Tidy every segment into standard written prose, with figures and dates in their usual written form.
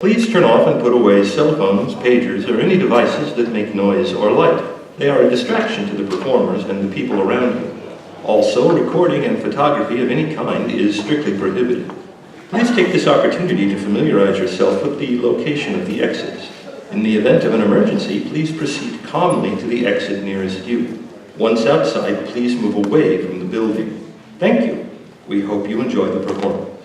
Please turn off and put away cell phones, pagers, or any devices that make noise or light. They are a distraction to the performers and the people around you. Also, recording and photography of any kind is strictly prohibited. Please take this opportunity to familiarize yourself with the location of the exits. In the event of an emergency, please proceed calmly to the exit nearest you. Once outside, please move away from the building. Thank you. We hope you enjoy the performance.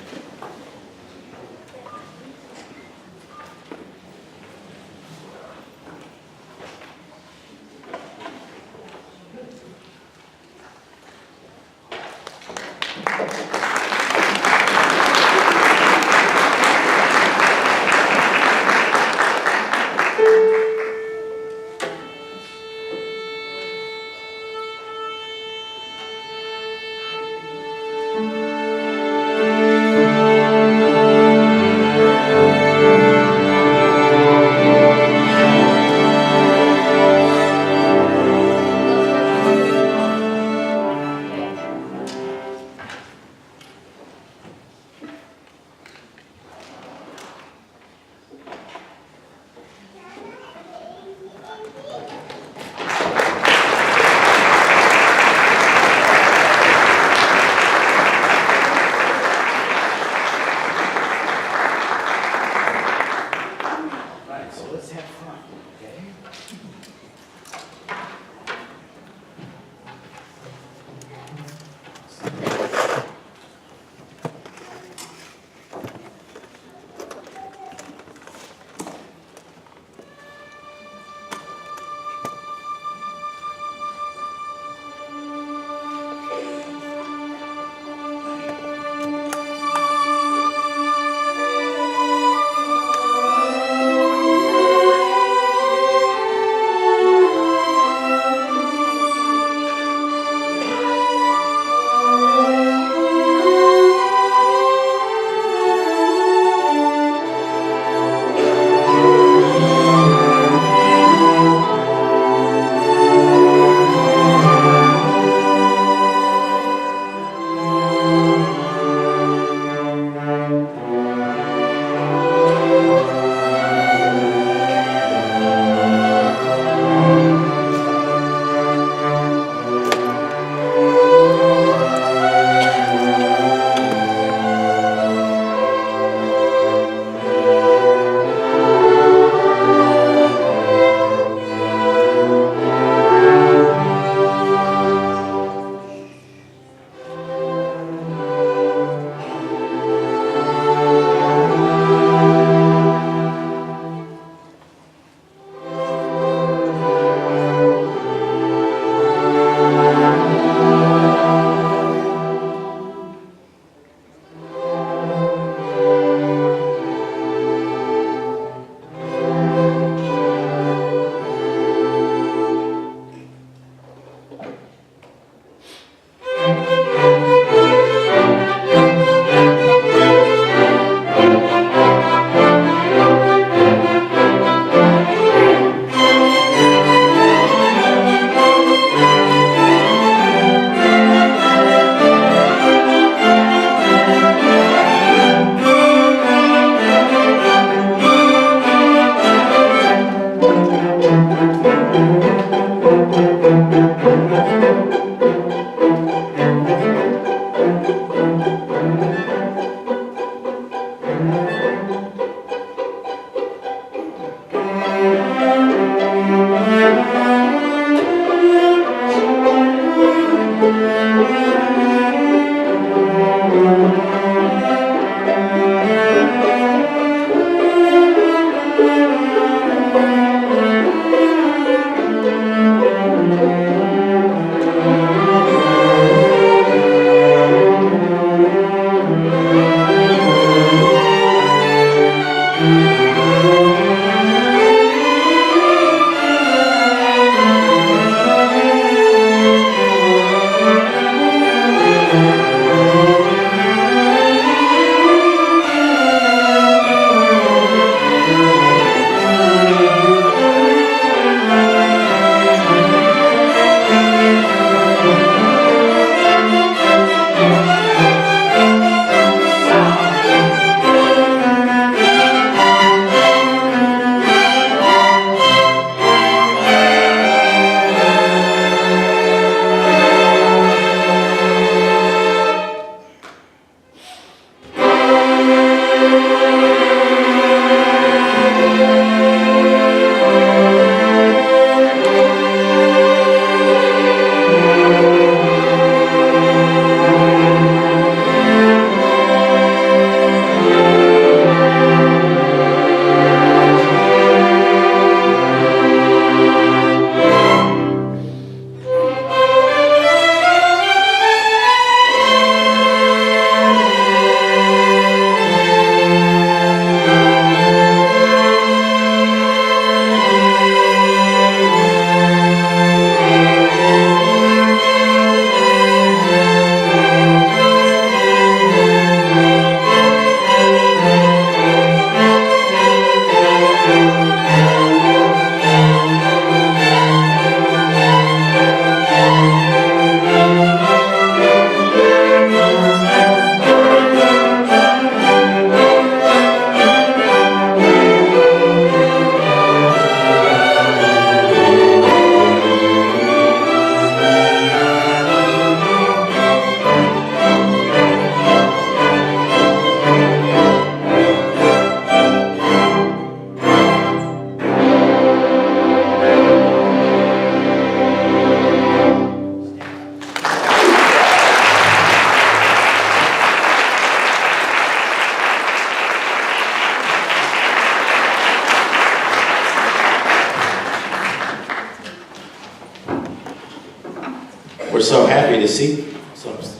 so happy to see.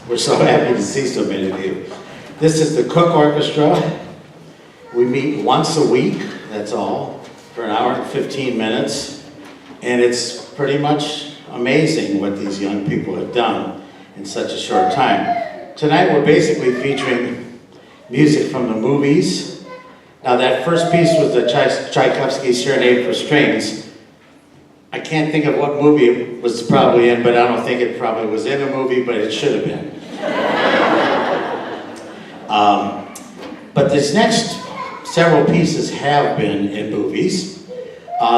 We're so happy to see so many of you. This is the Cook Orchestra. We meet once a week, that's all, for an hour and 15 minutes. And it's pretty much amazing what these young people have done in such a short time. Tonight we're basically featuring music from the movies. Now that first piece was the Tchaikovsky Serenade for Strings. I can't think of what movie it was probably in, but I don't think it probably was in a movie, but it should have been. But this next several pieces have been in movies.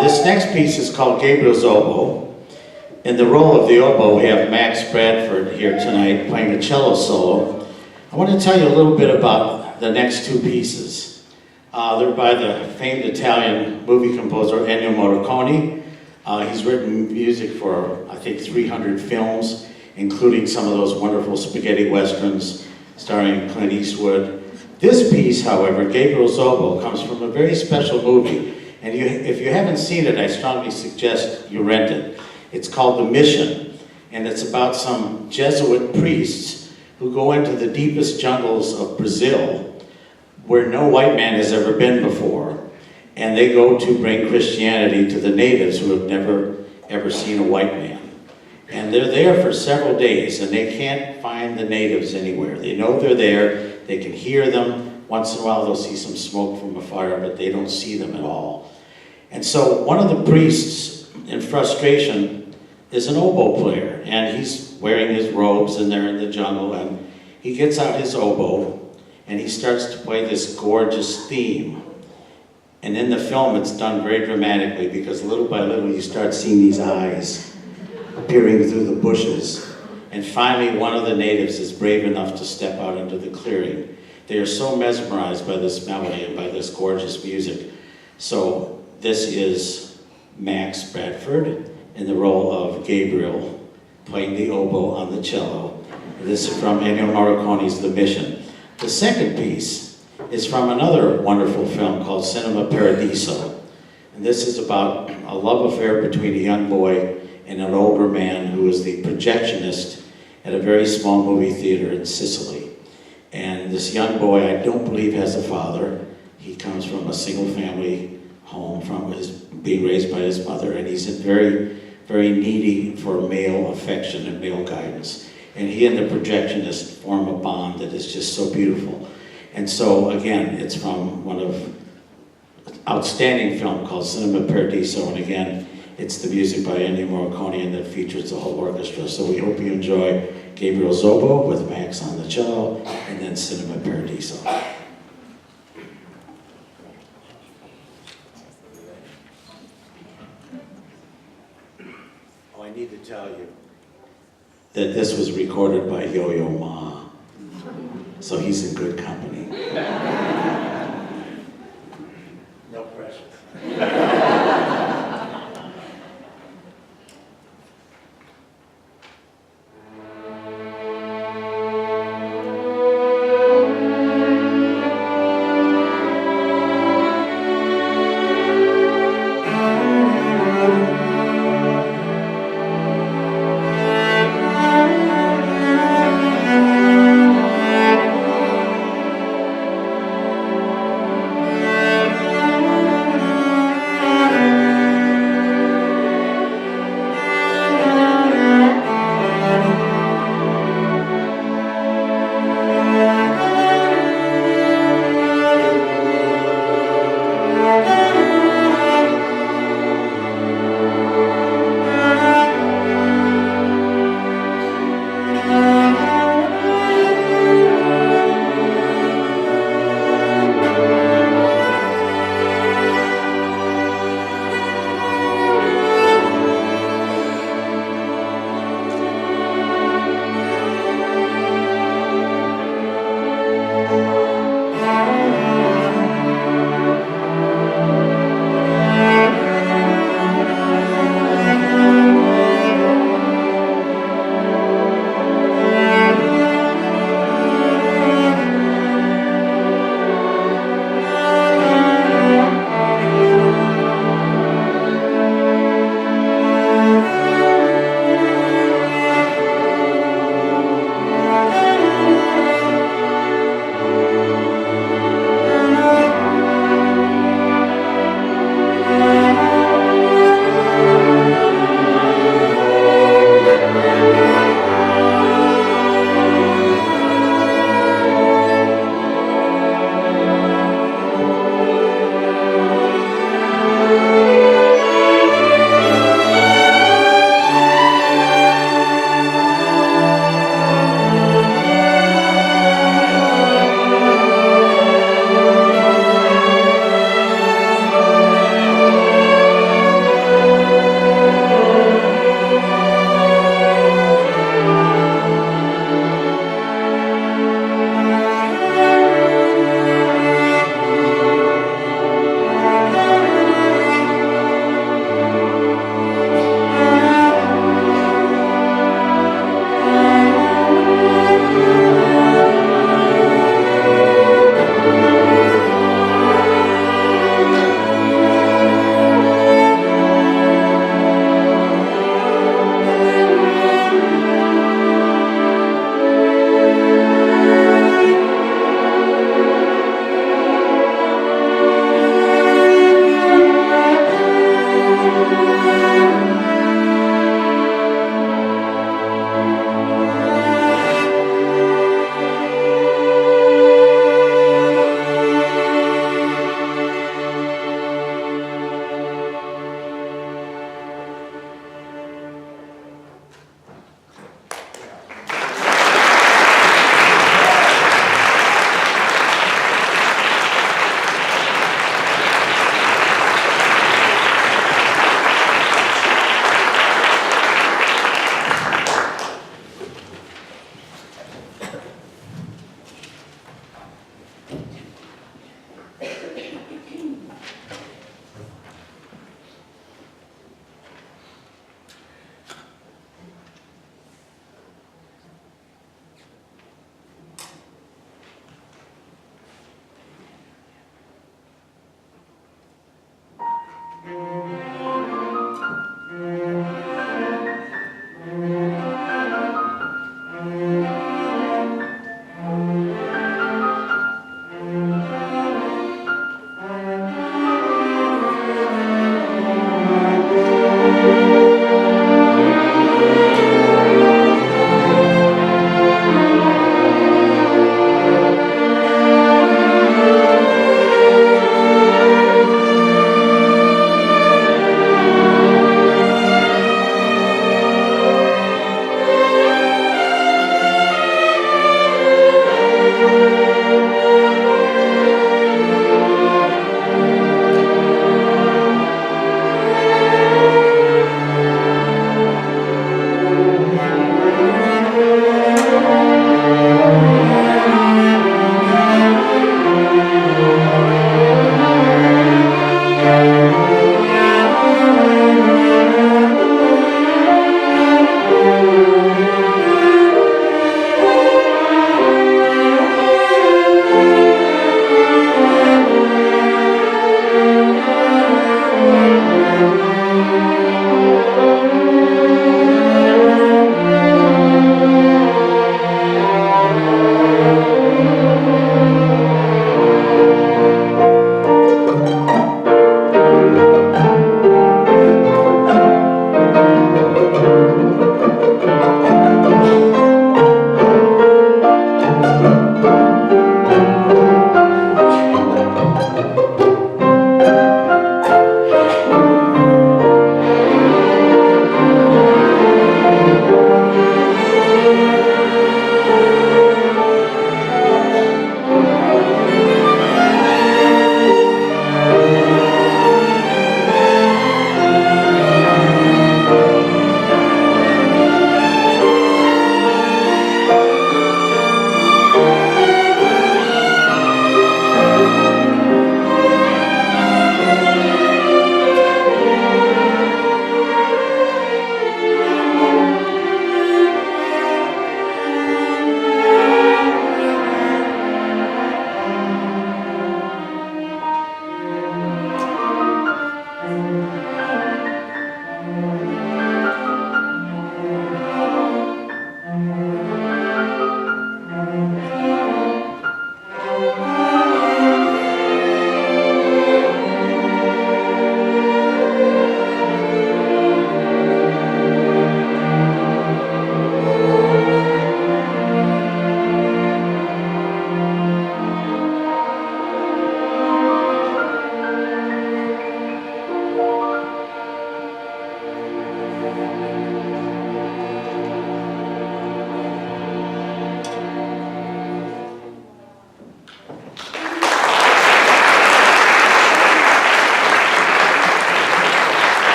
This next piece is called Gabriel's Oboe. In the role of the oboe, we have Max Bradford here tonight playing a cello solo. I want to tell you a little bit about the next two pieces. They're by the famed Italian movie composer Ennio Morricone. He's written music for, I think, 300 films, including some of those wonderful spaghetti westerns starring Clint Eastwood. This piece, however, Gabriel's Oboe, comes from a very special movie. And if you haven't seen it, I strongly suggest you rent it. It's called The Mission, and it's about some Jesuit priests who go into the deepest jungles of Brazil, where no white man has ever been before. And they go to bring Christianity to the natives who have never, ever seen a white man. And they're there for several days, and they can't find the natives anywhere. They know they're there, they can hear them. Once in a while they'll see some smoke from a fire, but they don't see them at all. And so one of the priests, in frustration, is an oboe player, and he's wearing his robes, and they're in the jungle, and he gets out his oboe, and he starts to play this gorgeous theme. And in the film, it's done very dramatically, because little by little, you start seeing these eyes peering through the bushes. And finally, one of the natives is brave enough to step out into the clearing. They are so mesmerized by this melody and by this gorgeous music. So this is Max Bradford in the role of Gabriel, playing the oboe on the cello. This is from Ennio Morricone's The Mission. The second piece is from another wonderful film called Cinema Paradiso. And this is about a love affair between a young boy and an older man who is the projectionist at a very small movie theater in Sicily. And this young boy, I don't believe, has a father. He comes from a single family home, being raised by his mother, and he's very, very needy for male affection and male guidance. And he and the projectionist form a bond that is just so beautiful. And so, again, it's from one of an outstanding film called Cinema Paradiso, and again, it's the music by Ennio Morricone, and that features the whole orchestra. So we hope you enjoy Gabriel's Oboe with Max on the cello, and then Cinema Paradiso. Oh, I need to tell you that this was recorded by Yo-Yo Ma, so he's in good company. No pressure.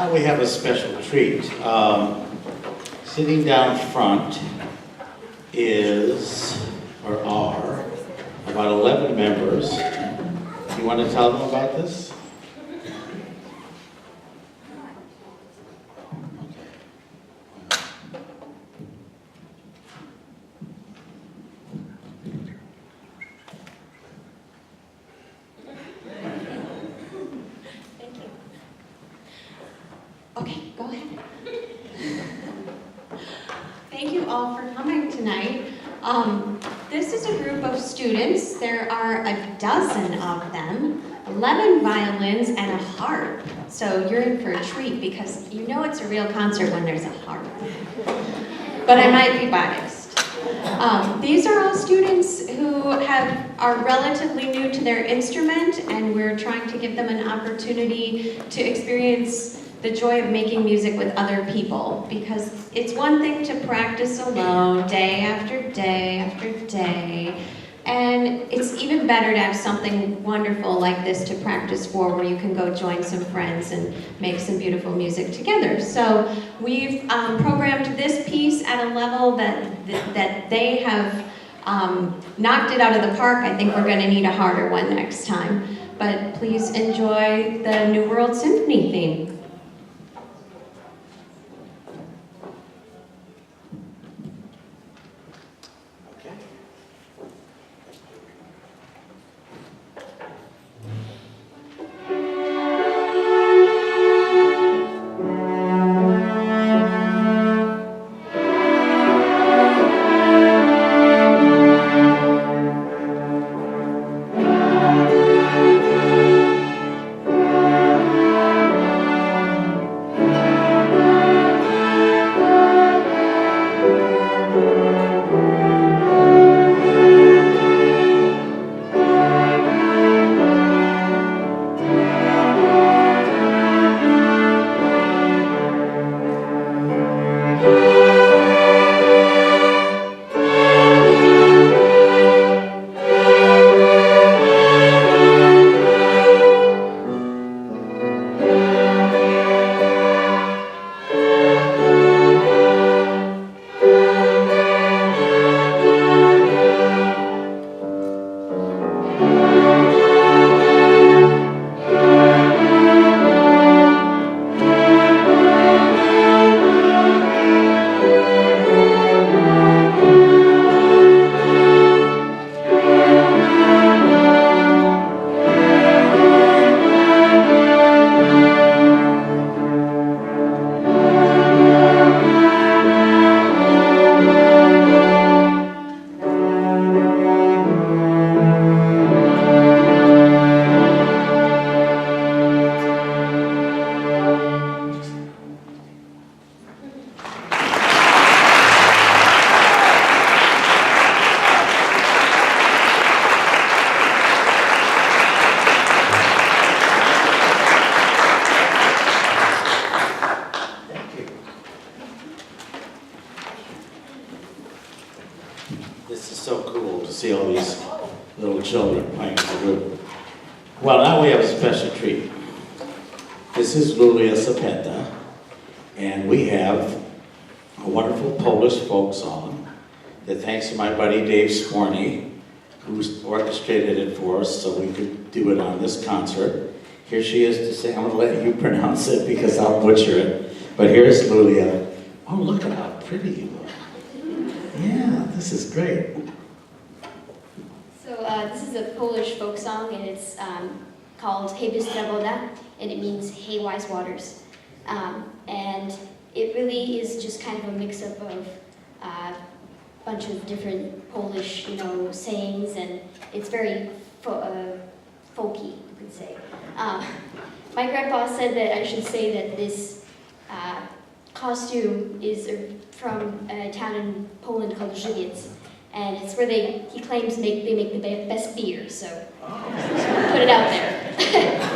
now we have a special treat. Sitting down front are about 11 members. You want to tell them about this? Okay, go ahead. Thank you all for coming tonight. This is a group of students. There are a dozen of them, 11 violins and a harp. So you're in for a treat because you know it's a real concert when there's a harp. But I might be biased. These are all students who are relatively new to their instrument, and we're trying to give them an opportunity to experience the joy of making music with other people, because it's one thing to practice alone day after day after day, and it's even better to have something wonderful like this to practice for, where you can go join some friends and make some beautiful music together. So we've programmed this piece at a level that they have knocked it out of the park. I think we're going to need a harder one next time. But please enjoy the New World Symphony theme. This is so cool to see all these little children playing the group. Well, now we have a special treat. This is Lulia Zapeta, and we have a wonderful Polish folk song that, thanks to my buddy Dave Sporny, who's orchestrated it for us so we could do it on this concert. Here she is to say, I'm going to let you pronounce it because I'll butcher it. But here's Lulia. Oh, look at how pretty you look. Yeah, this is great. So this is a Polish folk song, and it's called Hey Bystra Woda, and it means Hey Wise Waters. And it really is just kind of a mix-up of a bunch of different Polish, sayings, and it's very folky, you could say. My grandpa said that I should say that this costume is from a town in Poland called Żywiec, and it's where he claims they make the best beer, so put it out there. Yeah.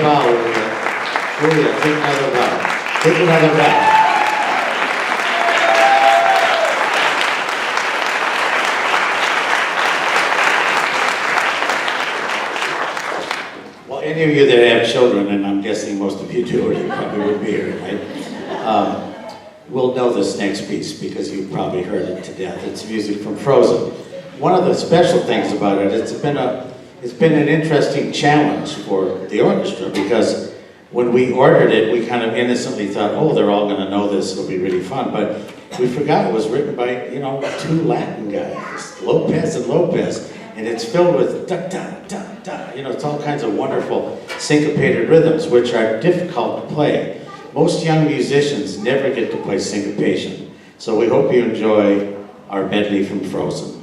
Fowler. Julia, take another bow. Take another bow. Well, any of you that have children, and I'm guessing most of you do, or you probably would be here, right? Will know this next piece because you've probably heard it to death. It's music from Frozen. One of the special things about it, it's been an interesting challenge for the orchestra because when we ordered it, we kind of innocently thought, oh, they're all going to know this, it'll be really fun. But we forgot it was written by, two Latin guys, Lopez and Lopez. And it's filled with da-da-da-da. It's all kinds of wonderful syncopated rhythms, which are difficult to play. Most young musicians never get to play syncopation. So we hope you enjoy our medley from Frozen.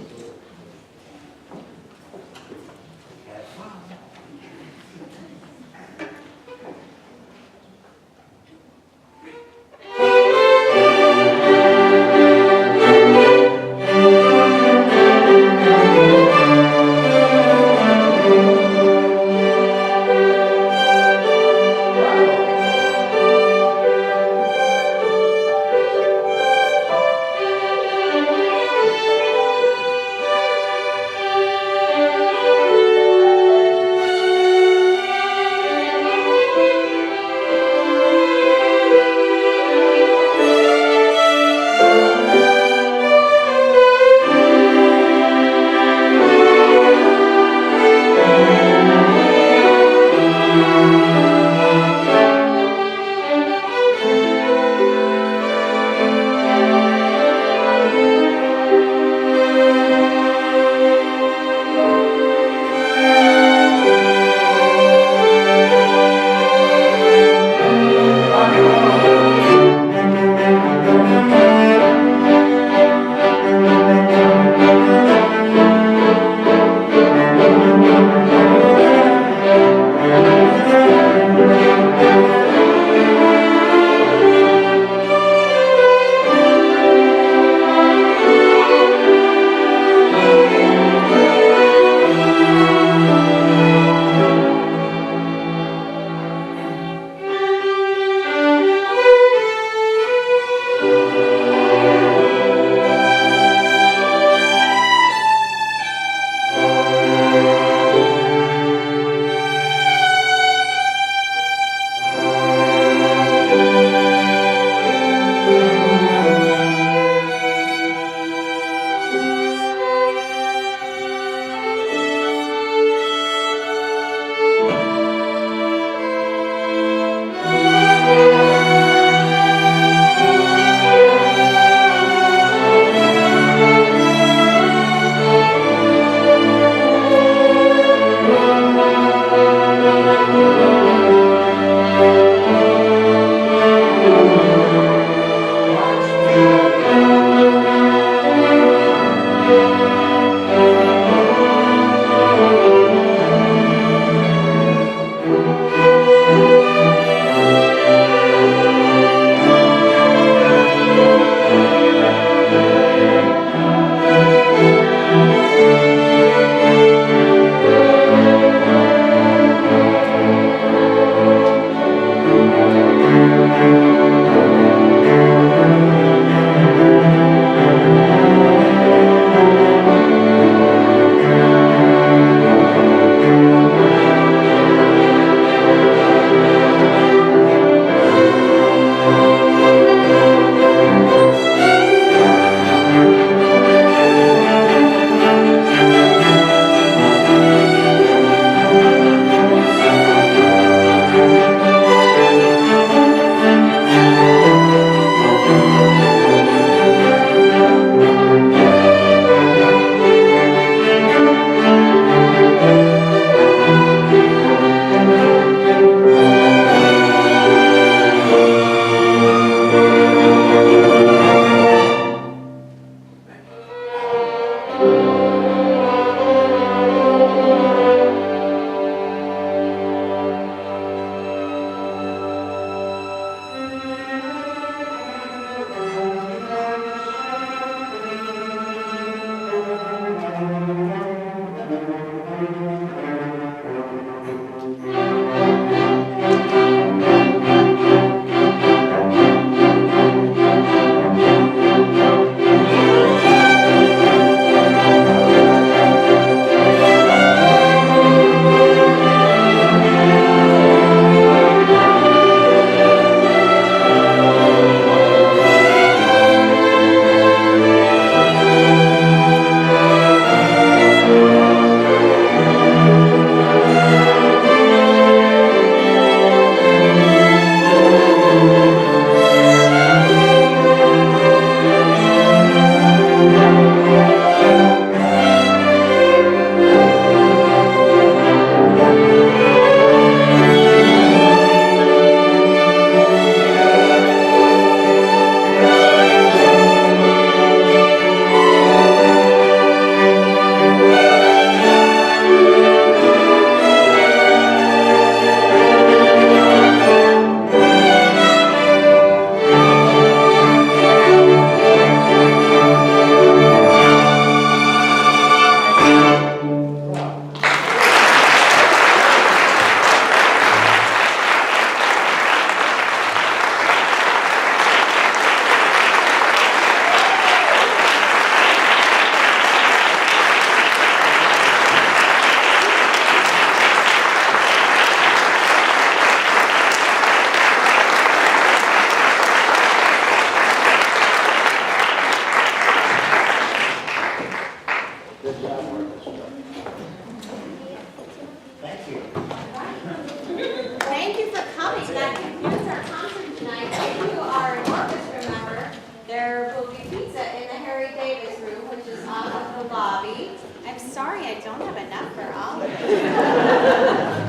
sorry I don't have enough for all of it.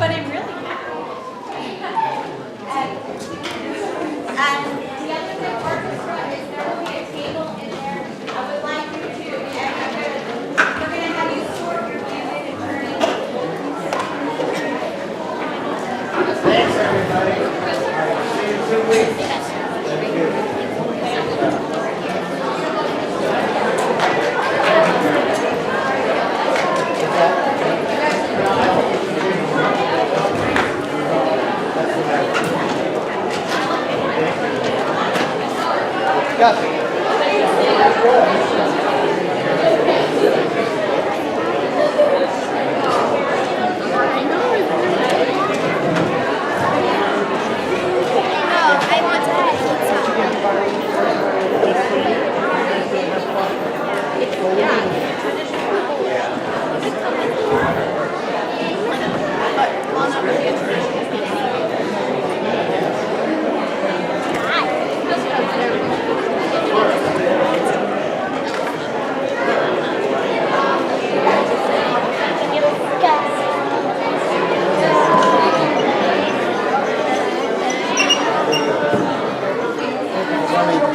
But I'm really happy. And the other thing, orchestra, is there will be a table in there. I would like you to, and we're going to have you sort your music and turn it. Thanks, everybody. See you in 2 weeks. I want to have Johnny.